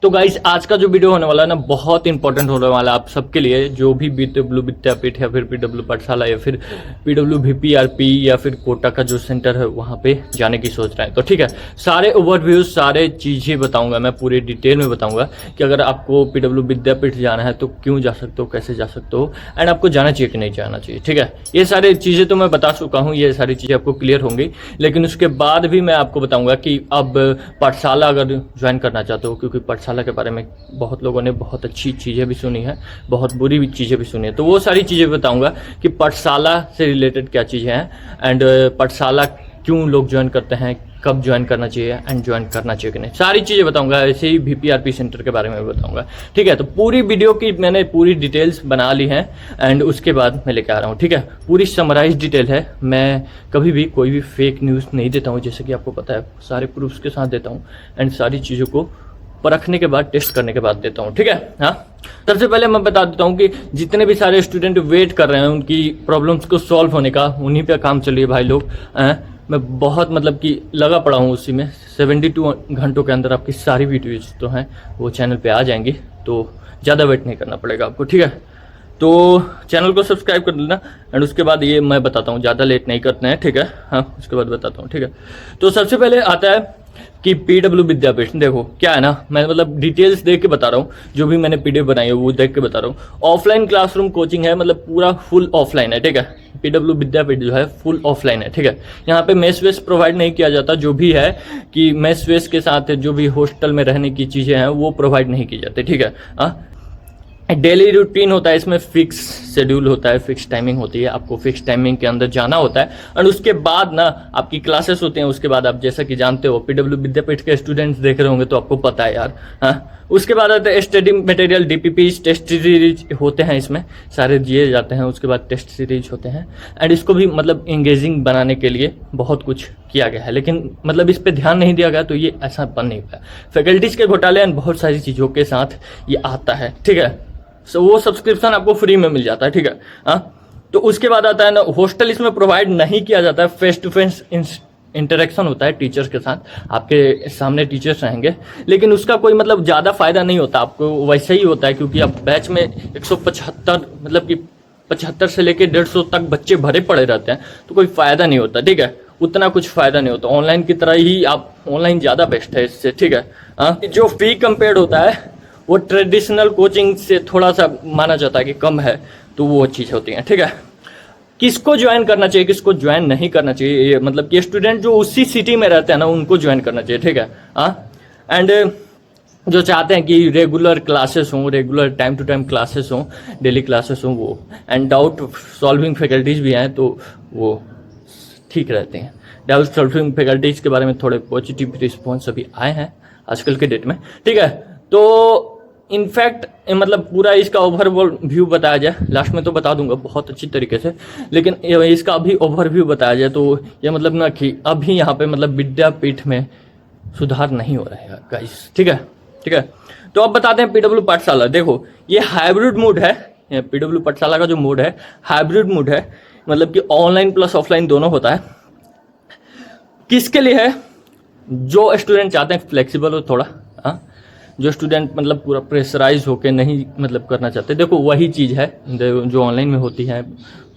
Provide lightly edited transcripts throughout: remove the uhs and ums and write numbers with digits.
तो गाइस आज का जो वीडियो होने वाला है ना बहुत इंपॉर्टेंट होने वाला है आप सबके लिए, जो भी पीडब्ल्यू विद्यापीठ या फिर पीडब्ल्यू पाठशाला या फिर पीडब्ल्यू वीपीआरपी या फिर कोटा का जो सेंटर है वहाँ पे जाने की सोच रहे हैं। तो ठीक है, सारे ओवरव्यू सारे चीज़ें बताऊंगा, मैं पूरे डिटेल में बताऊंगा कि अगर आपको पीडब्ल्यू विद्यापीठ जाना है तो क्यों जा सकते हो, कैसे जा सकते हो, एंड आपको जाना चाहिए कि नहीं जाना चाहिए। ठीक है, ये सारी चीज़ें तो मैं बता चुका हूँ, ये सारी चीज़ें आपको क्लियर होंगी, लेकिन उसके बाद भी मैं आपको बताऊंगा कि अब पाठशाला अगर ज्वाइन करना चाहते हो, क्योंकि पाठशाला के बारे में बहुत लोगों ने बहुत अच्छी चीज़ें भी सुनी है, बहुत बुरी भी चीज़ें भी सुनी है, तो वो सारी चीज़ें बताऊंगा कि पाठशाला से रिलेटेड क्या चीज़ें हैं एंड पाठशाला क्यों लोग ज्वाइन करते हैं, कब ज्वाइन करना चाहिए एंड ज्वाइन करना चाहिए कि नहीं, सारी चीज़ें बताऊंगा। ऐसे ही वीपीआरपी सेंटर के बारे में भी बताऊंगा। ठीक है, तो पूरी वीडियो की मैंने पूरी डिटेल्स बना ली हैं एंड उसके बाद मैं लेके आ रहा हूँ। ठीक है, पूरी समराइज डिटेल है, मैं कभी भी कोई भी फेक न्यूज़ नहीं देता हूँ, जैसे कि आपको पता है, सारे प्रूफ्स के साथ देता हूँ एंड सारी चीज़ों को परखने के बाद, टेस्ट करने के बाद देता हूँ। ठीक है, हाँ, सबसे पहले मैं बता देता हूँ कि जितने भी सारे स्टूडेंट वेट कर रहे हैं उनकी प्रॉब्लम्स को सॉल्व होने का, उन्हीं पे काम चलिए भाई लोग। मैं बहुत मतलब कि लगा पड़ा हूँ उसी में। 72 घंटों के अंदर आपकी सारी वीडियोज तो हैं वो चैनल पे आ जाएंगी, तो ज़्यादा वेट नहीं करना पड़ेगा आपको। ठीक है, तो चैनल को सब्सक्राइब कर लेना एंड उसके बाद ये मैं बताता हूँ, ज़्यादा लेट नहीं करते हैं। ठीक है, हाँ, उसके बाद बताता हूँ। ठीक है, तो सबसे पहले आता है कि पीडब्ल्यू विद्यापीठ। देखो क्या है ना, मैं मतलब डिटेल्स देख के बता रहा हूँ, जो भी मैंने पीडीएफ बनाई है वो देख के बता रहा हूँ। ऑफलाइन क्लासरूम कोचिंग है, मतलब पूरा फुल ऑफलाइन है। ठीक है, पीडब्ल्यू विद्यापीठ जो है फुल ऑफलाइन है। ठीक है, यहाँ पे मेस वेस प्रोवाइड नहीं किया जाता, जो भी है कि मेस वेस के साथ जो भी हॉस्टल में रहने की चीज़ें हैं वो प्रोवाइड नहीं की जाती। ठीक है, डेली रूटीन होता है, इसमें फिक्स शेड्यूल होता है, फिक्स टाइमिंग होती है, आपको फिक्स टाइमिंग के अंदर जाना होता है और उसके बाद ना आपकी क्लासेस होती हैं। उसके बाद आप जैसा कि जानते हो, पीडब्ल्यू विद्यापीठ के स्टूडेंट्स देख रहे होंगे तो आपको पता है यार। हाँ, उसके बाद आते हैं study material, DPP, test series होते हैं, इसमें सारे दिए जाते हैं। उसके बाद टेस्ट सीरीज होते हैं एंड इसको भी मतलब इंगेजिंग बनाने के लिए बहुत कुछ किया गया है, लेकिन मतलब इस पर ध्यान नहीं दिया गया तो ये ऐसा बन नहीं पाया। फैकल्टीज के घोटाले एंड बहुत सारी चीज़ों के साथ ये आता है। ठीक है, वो सब्सक्रिप्शन आपको फ्री में मिल जाता है। ठीक है, हाँ, तो उसके बाद आता है ना, हॉस्टल इसमें प्रोवाइड नहीं किया जाता है, फेस टू फेस इंटरेक्शन होता है टीचर्स के साथ, आपके सामने टीचर्स रहेंगे, लेकिन उसका कोई मतलब ज़्यादा फायदा नहीं होता आपको, वैसे ही होता है क्योंकि आप बैच में 175 मतलब कि 75 से लेके 150 तक बच्चे भरे पड़े रहते हैं, तो कोई फायदा नहीं होता। ठीक है, उतना कुछ फायदा नहीं होता, ऑनलाइन की तरह ही आप, ऑनलाइन ज़्यादा बेस्ट है इससे। ठीक है, हाँ, जो फी कंपेयर्ड होता है वो ट्रेडिशनल कोचिंग से थोड़ा सा माना जाता है कि कम है, तो वो चीज़ होती है। ठीक है, किसको ज्वाइन करना चाहिए, किसको ज्वाइन नहीं करना चाहिए, ये मतलब कि स्टूडेंट जो उसी सिटी में रहते हैं ना उनको ज्वाइन करना चाहिए। ठीक है, हाँ, एंड जो चाहते हैं कि रेगुलर क्लासेस हों, regular time to time classes हों, डेली क्लासेस हों, वो एंड डाउट सॉल्विंग फैकल्टीज भी हैं तो वो ठीक रहते हैं। डाउट सॉल्विंग फैकल्टीज के बारे में थोड़े पॉजिटिव रिस्पॉन्स अभी आए हैं आजकल के डेट में। ठीक है, तो इनफैक्ट मतलब पूरा इसका ओवरऑल व्यू बताया जाए, लास्ट में तो बता दूंगा बहुत अच्छी तरीके से, लेकिन इसका अभी ओवरव्यू बताया जाए तो ये मतलब ना कि अभी यहाँ पे मतलब विद्यापीठ में सुधार नहीं हो रहा है गाइस। ठीक है, ठीक है, तो अब बताते हैं पीडब्ल्यू पाठशाला। देखो ये हाइब्रिड मोड है, पीडब्ल्यू पाठशाला का जो मोड है हाइब्रिड मोड है, मतलब कि ऑनलाइन प्लस ऑफलाइन दोनों होता है। किसके लिए है? जो स्टूडेंट चाहते हैं फ्लेक्सिबल हो थोड़ा, हाँ, जो स्टूडेंट मतलब पूरा प्रेशराइज होके नहीं मतलब करना चाहते, देखो वही चीज़ है जो ऑनलाइन में होती है,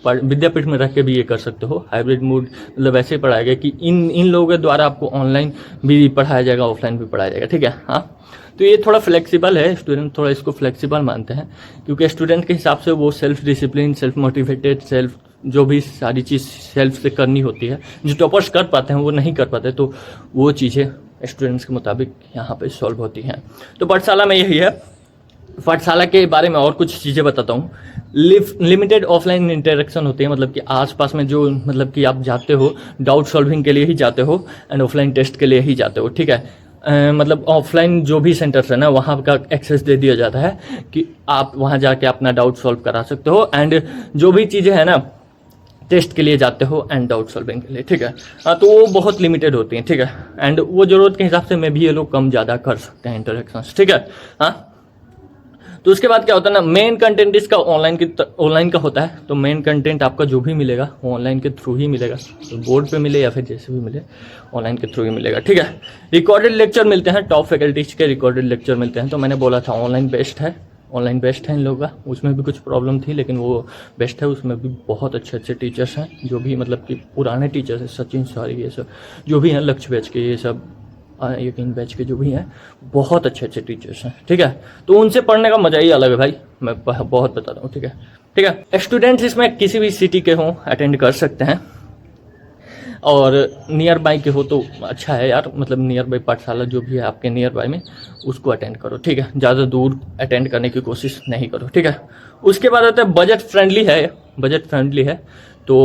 विद्यापीठ में रह के भी ये कर सकते हो। हाइब्रिड मोड मतलब ऐसे पढ़ाया गया कि इन लोगों के द्वारा आपको ऑनलाइन भी पढ़ाया जाएगा, ऑफलाइन भी पढ़ाया जाएगा। ठीक है, हाँ, तो ये थोड़ा फ्लेक्सिबल है, स्टूडेंट थोड़ा इसको फ्लेक्सिबल मानते हैं क्योंकि स्टूडेंट के हिसाब से वो self discipline, self motivated, self जो भी सारी चीज़ सेल्फ से करनी होती है, जो टॉपर्स कर पाते हैं वो नहीं कर पाते, तो वो चीज़ें स्टूडेंट्स के मुताबिक यहाँ पे सॉल्व होती हैं। तो पाठशाला में यही है। पाठशाला के बारे में और कुछ चीज़ें बताता हूँ। लिमिटेड ऑफलाइन इंटरेक्शन होती है, मतलब कि आसपास में जो मतलब कि आप जाते हो डाउट सॉल्विंग के लिए ही जाते हो एंड ऑफलाइन टेस्ट के लिए ही जाते हो। ठीक है, मतलब ऑफलाइन जो भी सेंटर्स है ना वहाँ का एक्सेस दे दिया जाता है कि आप वहाँ जाके अपना डाउट सॉल्व करा सकते हो एंड जो भी चीज़ें हैं ना टेस्ट के लिए जाते हो एंड डाउट सॉल्विंग के लिए। ठीक है, हाँ, तो वो बहुत लिमिटेड होती हैं। ठीक है, एंड वो ज़रूरत के हिसाब से में भी ये लोग कम ज़्यादा कर सकते हैं इंटरेक्शंस। ठीक है, हाँ, तो उसके बाद क्या होता है ना, मेन कंटेंट इसका ऑनलाइन का होता है। तो मेन कंटेंट आपका जो भी मिलेगा वो ऑनलाइन के थ्रू ही मिलेगा, तो बोर्ड पे मिले या फिर जैसे भी मिले ऑनलाइन के थ्रू ही मिलेगा, ठीक है। रिकॉर्डेड लेक्चर मिलते हैं, टॉप फैकल्टीज के रिकॉर्डेड लेक्चर मिलते हैं। तो मैंने बोला था ऑनलाइन बेस्ट है, ऑनलाइन बेस्ट है इन लोगों का। उसमें भी कुछ प्रॉब्लम थी लेकिन वो बेस्ट है, उसमें भी बहुत अच्छे टीचर्स हैं जो भी मतलब कि पुराने टीचर्स हैं, सचिन सर ये सब जो भी हैं, लक्ष्य बैच के ये सब यकीन बैच के जो भी हैं, बहुत अच्छे टीचर्स हैं, ठीक है। तो उनसे पढ़ने का मजा ही अलग है भाई, मैं बहुत बता रहा हूँ, ठीक है, ठीक है। स्टूडेंट्स इसमें किसी भी सिटी के हों अटेंड कर सकते हैं, और नियर बाई के हो तो अच्छा है यार, मतलब नियर बाई पाठशाला जो भी है आपके नियर बाई में उसको अटेंड करो, ठीक है। ज़्यादा दूर अटेंड करने की कोशिश नहीं करो, ठीक है। उसके बाद आता है बजट फ्रेंडली है, बजट फ्रेंडली है। तो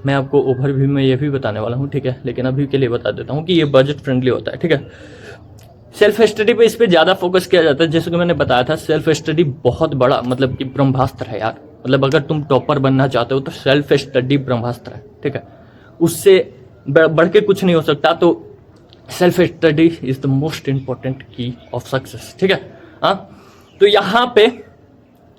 मैं आपको ओवरव्यू में ये भी बताने वाला हूँ, ठीक है, लेकिन अभी के लिए बता देता हूँ कि ये बजट फ्रेंडली होता है, ठीक है। सेल्फ स्टडी पे इस पे ज़्यादा फोकस किया जाता है, जैसे कि मैंने बताया था। सेल्फ स्टडी बहुत बड़ा मतलब कि ब्रह्मास्त्र है यार, मतलब अगर तुम टॉपर बनना चाहते हो तो सेल्फ स्टडी ब्रह्मास्त्र है, ठीक है। उससे बढ़ के कुछ नहीं हो सकता। तो self study is the most important की ऑफ सक्सेस, ठीक है। हाँ, तो यहाँ पे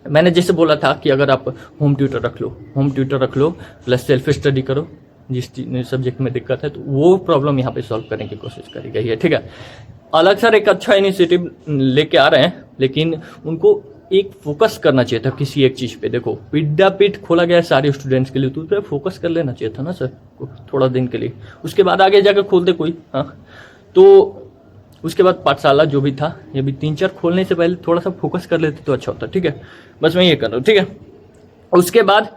मैंने जैसे बोला था कि अगर आप होम ट्यूटर रख लो प्लस सेल्फ स्टडी करो, जिस सब्जेक्ट में दिक्कत है तो वो प्रॉब्लम यहाँ पे सॉल्व करने की कोशिश करी गई है, ठीक है। अलग सर एक अच्छा इनिशिएटिव लेके आ रहे हैं, लेकिन उनको एक फोकस करना चाहिए था किसी एक चीज़ पे। देखो विद्यापीठ खोला गया है सारे स्टूडेंट्स के लिए, तो उस पर फोकस कर लेना चाहिए था ना सर थोड़ा दिन के लिए, उसके बाद आगे जाकर खोल दे कोई। हाँ, तो उसके बाद पाठशाला जो भी था ये भी 3-4 खोलने से पहले थोड़ा सा फोकस कर लेते तो अच्छा होता, ठीक है। बस मैं ये कर रहा हूँ, ठीक है। उसके बाद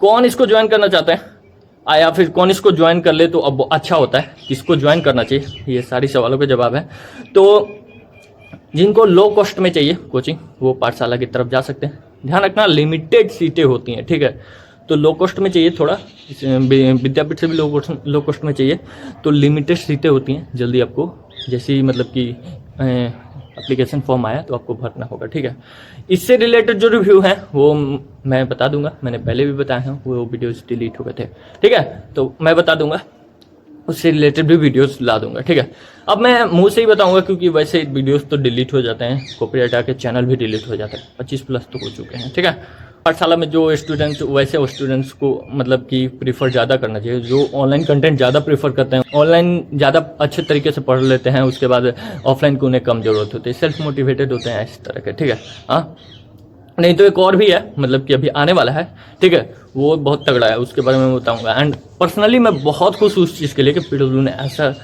कौन इसको ज्वाइन करना चाहते हैं या फिर कौन इसको ज्वाइन कर ले तो अब अच्छा होता है, किसको ज्वाइन करना चाहिए, ये सारी सवालों के जवाब है। तो जिनको लो कॉस्ट में चाहिए कोचिंग वो पाठशाला की तरफ जा सकते हैं। ध्यान रखना लिमिटेड सीटें होती हैं, ठीक है। तो लो कॉस्ट में चाहिए, थोड़ा विद्यापीठ से भी लो कॉस्ट में चाहिए, तो लिमिटेड सीटें होती हैं। जल्दी आपको जैसे ही मतलब कि एप्लीकेशन फॉर्म आया तो आपको भरना होगा, ठीक है। इससे रिलेटेड जो रिव्यू है वो मैं बता दूंगा, मैंने पहले भी बताया है, वो वीडियोस डिलीट हो गए थे, ठीक है। तो मैं बता दूंगा, उससे रिलेटेड भी वीडियोस ला दूंगा, ठीक है। अब मैं मुंह से ही बताऊंगा क्योंकि वैसे वीडियोस तो डिलीट हो जाते हैं, कॉपीराइट आके चैनल भी डिलीट हो जाता है, 25+ तो हो चुके हैं, ठीक है। पाठशाला में जो स्टूडेंट्स वैसे स्टूडेंट्स को मतलब कि प्रीफर ज़्यादा करना चाहिए, जो ऑनलाइन कंटेंट ज़्यादा प्रीफर करते हैं, ऑनलाइन ज़्यादा अच्छे तरीके से पढ़ लेते हैं, उसके बाद ऑफलाइन को उन्हें कम जरूरत होती है, सेल्फ मोटिवेटेड होते हैं इस तरह के, ठीक है। हाँ, नहीं तो एक और भी है मतलब कि अभी आने वाला है, ठीक है, वो बहुत तगड़ा है, उसके बारे में मैं बताऊंगा। एंड पर्सनली मैं बहुत खुश हूँ उस चीज़ के लिए कि पीडब्ल्यू ने ऐसा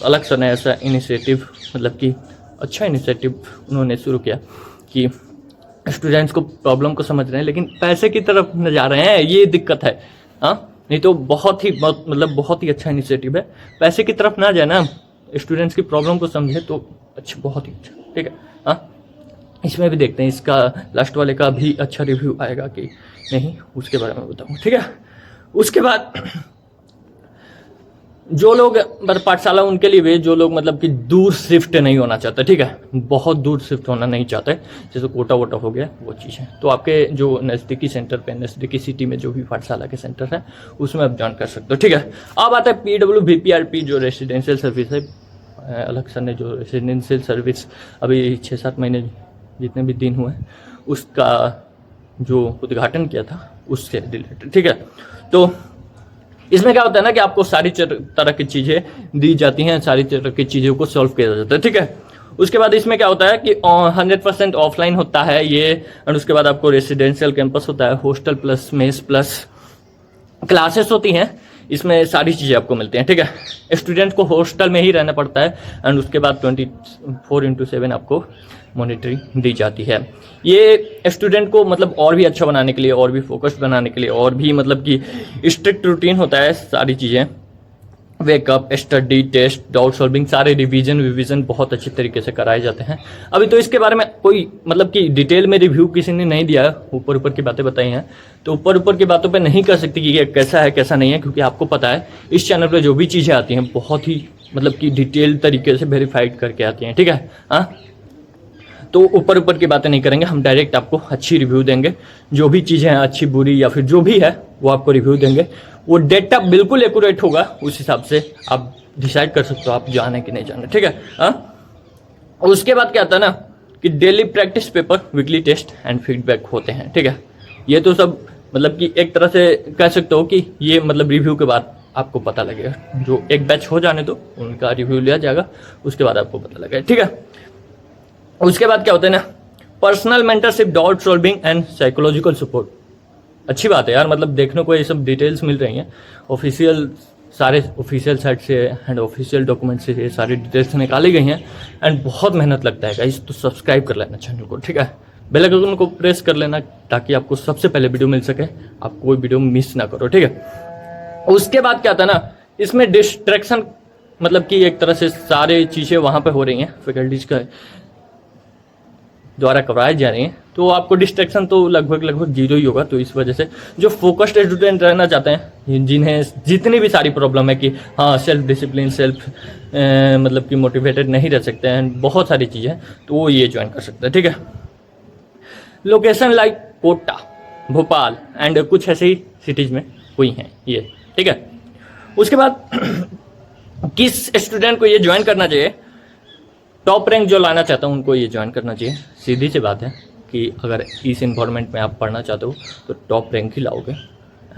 अलग सा नया ऐसा इनिशिएटिव मतलब कि अच्छा इनिशिएटिव उन्होंने शुरू किया कि स्टूडेंट्स को प्रॉब्लम को समझ रहे हैं लेकिन पैसे की तरफ न जा रहे हैं, ये दिक्कत है। हाँ, नहीं तो बहुत ही अच्छा इनिशिएटिव है, पैसे की तरफ ना जाए ना, स्टूडेंट्स की प्रॉब्लम को समझे तो अच्छा, बहुत ही अच्छा, ठीक है। हाँ, इसमें भी देखते हैं इसका लास्ट वाले का भी अच्छा रिव्यू आएगा कि नहीं, उसके बारे में बताऊंगा, ठीक है। उसके बाद जो लोग पाठशाला उनके लिए भी, जो लोग मतलब कि दूर शिफ्ट नहीं होना चाहते, ठीक है, बहुत दूर शिफ्ट होना नहीं चाहते, जैसे कोटा वोटा हो गया वो चीज़ है, तो आपके जो नज़दीकी सेंटर पे, नज़दीकी सिटी में जो भी पाठशाला के सेंटर है उसमें आप ज्वाइन कर सकते हो, ठीक है। अब आता है PW VPRP जो रेसिडेंशियल सर्विस है, अलग सर ने जो रेसिडेंशियल सर्विस अभी 6-7 महीने जितने भी दिन हुए उसका जो उद्घाटन किया था उससे रिलेटेड, ठीक है। तो इसमें क्या होता है ना कि आपको सारी तरह की चीज़ें दी जाती हैं, सारी तरह की चीज़ों को सॉल्व किया जाता है, ठीक है। उसके बाद इसमें क्या होता है कि 100% ऑफलाइन होता है ये, और उसके बाद आपको रेसिडेंशियल कैंपस होता है, hostel plus mess plus classes होती हैं, इसमें सारी चीज़ें आपको मिलती हैं, ठीक है। स्टूडेंट को हॉस्टल में ही रहना पड़ता है, एंड उसके बाद 24/7 आपको मॉनिटरिंग दी जाती है। ये स्टूडेंट को मतलब और भी अच्छा बनाने के लिए, और भी फोकस्ड बनाने के लिए, और भी मतलब कि स्ट्रिक्ट रूटीन होता है, सारी चीज़ें wake up, study, test, doubt solving, सारे रिवीजन बहुत अच्छे तरीके से कराए जाते हैं। अभी तो इसके बारे में कोई मतलब कि डिटेल में रिव्यू किसी ने नहीं दिया है, ऊपर ऊपर की बातें बताई हैं, तो ऊपर ऊपर की बातों पे नहीं कर सकती कि ये कैसा है कैसा नहीं है, क्योंकि आपको पता है इस चैनल पे जो भी चीज़ें आती हैं बहुत ही मतलब कि डिटेल तरीके से वेरीफाइड करके आती हैं, ठीक है। हाँ, तो ऊपर ऊपर की बातें नहीं करेंगे हम, डायरेक्ट आपको अच्छी रिव्यू देंगे, जो भी चीज़ें हैं अच्छी बुरी या फिर जो भी है वो आपको रिव्यू देंगे, वो डेटा बिल्कुल एक्यूरेट होगा, उस हिसाब से आप डिसाइड कर सकते हो आप जाने कि नहीं जाना, ठीक है। हाँ, उसके बाद क्या आता है ना कि daily practice paper, weekly test and feedback होते हैं। ठीक है, ये तो सब मतलब कि एक तरह से कह सकते हो कि ये मतलब रिव्यू के बाद आपको पता लगेगा। जो एक बैच हो जाने दो, उनका रिव्यू लिया जाएगा, उसके बाद आपको पता लगेगा। ठीक है, उसके बाद क्या होता है ना, personal mentorship, doubt solving and psychological support. अच्छी बात है यार, मतलब देखने को ये सब डिटेल्स मिल रही हैं ऑफिशियल, सारे ऑफिशियल साइट से एंड ऑफिशियल डॉक्यूमेंट से ये सारी डिटेल्स निकाली गई हैं एंड बहुत मेहनत लगता है गाइस। तो सब्सक्राइब कर लेना चैनल को, ठीक है, बेल आइकन को प्रेस कर लेना ताकि आपको सबसे पहले वीडियो मिल सके, आप कोई वीडियो मिस ना करो। ठीक है, उसके बाद क्या था ना, इसमें डिस्ट्रैक्शन मतलब कि एक तरह से सारे चीज़ें वहाँ पे हो रही हैं, फैकल्टीज का द्वारा करवाई जा रही हैं, तो आपको डिस्ट्रैक्शन तो लगभग जीरो ही होगा। तो इस वजह से जो फोकस्ड स्टूडेंट रहना चाहते हैं, जिन्हें जितनी भी सारी प्रॉब्लम है कि हाँ सेल्फ डिसिप्लिन, सेल्फ मतलब कि मोटिवेटेड नहीं रह सकते हैं, बहुत सारी चीज़ें, तो वो ये ज्वाइन कर सकते हैं। ठीक है, location like Kota, Bhopal and कुछ ऐसे ही सिटीज़ में हुई हैं ये। ठीक है, उसके बाद किस स्टूडेंट को ये ज्वाइन करना चाहिए, टॉप रैंक जो लाना चाहता हूँ उनको ये ज्वाइन करना चाहिए। सीधी सी बात है कि अगर इस इन्वायरमेंट में आप पढ़ना चाहते हो तो टॉप रैंक ही लाओगे,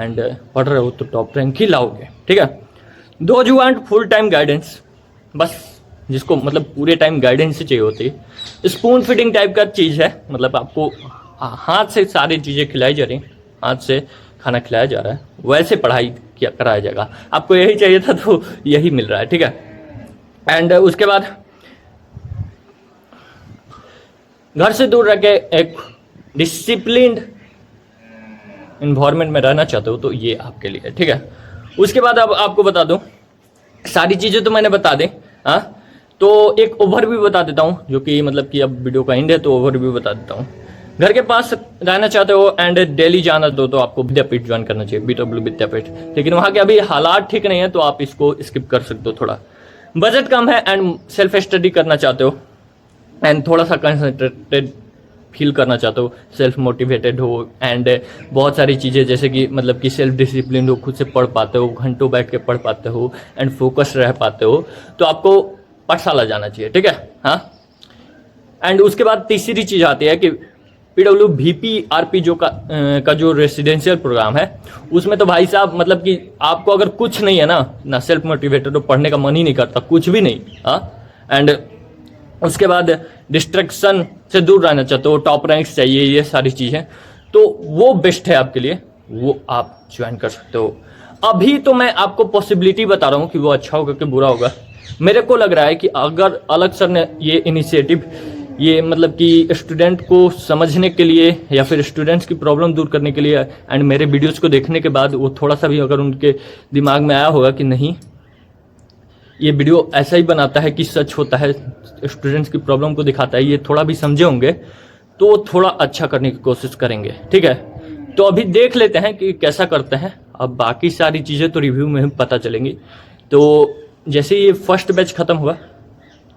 एंड पढ़ रहे हो तो टॉप रैंक ही लाओगे। ठीक है, दो you want full time guidance, बस जिसको मतलब पूरे टाइम गाइडेंस ही चाहिए होती है। स्पून फीडिंग टाइप का चीज़ है, मतलब आपको हाथ से सारी चीज़ें खिलाई जा रही हैं, हाथ से खाना खिलाया जा रहा है, वैसे पढ़ाई क्या कराया जाएगा। आपको यही चाहिए था तो यही मिल रहा है। ठीक है, एंड उसके बाद घर से दूर रह के एक डिसिप्लिन्ड इन्वायरमेंट में रहना चाहते हो तो ये आपके लिए। ठीक है, उसके बाद अब आपको बता दूं, सारी चीज़ें तो मैंने बता दी, हाँ, तो एक ओवरव्यू बता देता हूँ, जो कि मतलब कि अब वीडियो का एंड है तो ओवरव्यू बता देता हूँ। घर के पास रहना चाहते हो एंड डेली जाना तो आपको विद्यापीठ ज्वाइन करना चाहिए, BW विद्यापीठ। लेकिन वहाँ के अभी हालात ठीक नहीं है तो आप इसको स्किप कर सकते हो थोड़ा। बजट कम है एंड सेल्फ स्टडी करना चाहते हो एंड थोड़ा सा कंसंट्रेटेड फील करना चाहते हो, सेल्फ मोटिवेटेड हो एंड बहुत सारी चीज़ें जैसे कि मतलब कि सेल्फ डिसिप्लिन हो, खुद से पढ़ पाते हो, घंटों बैठ के पढ़ पाते हो एंड फोकस रह पाते हो, तो आपको पाठशाला जाना चाहिए। ठीक है, हाँ, एंड उसके बाद तीसरी चीज़ आती है कि PWVP-RP जो का जो रेसिडेंशियल प्रोग्राम है, उसमें तो भाई साहब मतलब कि आपको अगर कुछ नहीं है ना सेल्फ मोटिवेटेड हो, पढ़ने का मन ही नहीं करता, कुछ भी नहीं, हाँ, एंड उसके बाद डिस्ट्रैक्शन से दूर रहना चाहते हो, टॉप रैंक्स चाहिए, ये सारी चीज़ें, तो वो बेस्ट है आपके लिए, वो आप ज्वाइन कर सकते हो। अभी तो मैं आपको पॉसिबिलिटी बता रहा हूँ कि वो अच्छा होगा कि बुरा होगा। मेरे को लग रहा है कि अगर अलग सर ने ये इनिशिएटिव, ये मतलब कि स्टूडेंट को समझने के लिए या फिर स्टूडेंट्स की प्रॉब्लम दूर करने के लिए एंड मेरे वीडियोज़ को देखने के बाद वो थोड़ा सा भी अगर उनके दिमाग में आया होगा कि नहीं ये वीडियो ऐसा ही बनाता है कि सच होता है, स्टूडेंट्स की प्रॉब्लम को दिखाता है, ये थोड़ा भी समझे होंगे तो थोड़ा अच्छा करने की कोशिश करेंगे। ठीक है, तो अभी देख लेते हैं कि कैसा करते हैं, अब बाकी सारी चीज़ें तो रिव्यू में पता चलेंगी। तो जैसे ये फर्स्ट बैच खत्म हुआ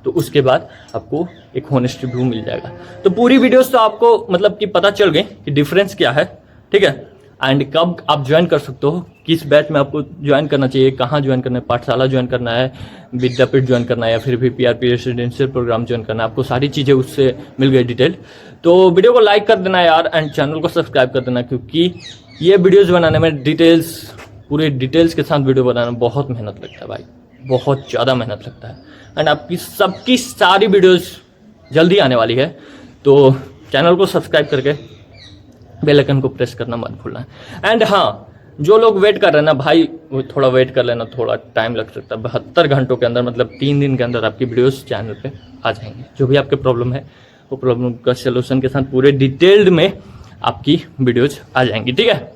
तो उसके बाद आपको एक होनेस्ट रिव्यू मिल जाएगा। तो पूरी वीडियोस तो आपको मतलब कि पता चल गई कि डिफरेंस क्या है। ठीक है, एंड कब आप ज्वाइन कर सकते हो, किस बैच में आपको ज्वाइन करना चाहिए, कहाँ ज्वाइन करना है, पाठशाला ज्वाइन करना है, विद्यापीठ ज्वाइन करना है या फिर भी PRP रेसिडेंशियल प्रोग्राम ज्वाइन करना है, आपको सारी चीज़ें उससे मिल गई डिटेल। तो वीडियो को लाइक कर देना यार एंड चैनल को सब्सक्राइब कर देना, क्योंकि ये वीडियोज़ बनाने में डिटेल्स, पूरे डिटेल्स के साथ वीडियो बनाने में बहुत मेहनत लगता है भाई, बहुत ज़्यादा मेहनत लगता है। एंड आपकी सबकी सारी वीडियोज़ जल्दी आने वाली है, तो चैनल को सब्सक्राइब करके बेल आइकन को प्रेस करना मत भूलना। एंड हाँ, जो लोग वेट कर रहे हैं ना भाई, वो थोड़ा वेट कर लेना, थोड़ा टाइम लग सकता है। 72 घंटों के अंदर मतलब 3 दिन के अंदर आपकी वीडियोस चैनल पे आ जाएंगे। जो भी आपके प्रॉब्लम है वो प्रॉब्लम का सोल्यूशन के साथ पूरे डिटेल्ड में आपकी वीडियोज आ जाएंगी। ठीक है।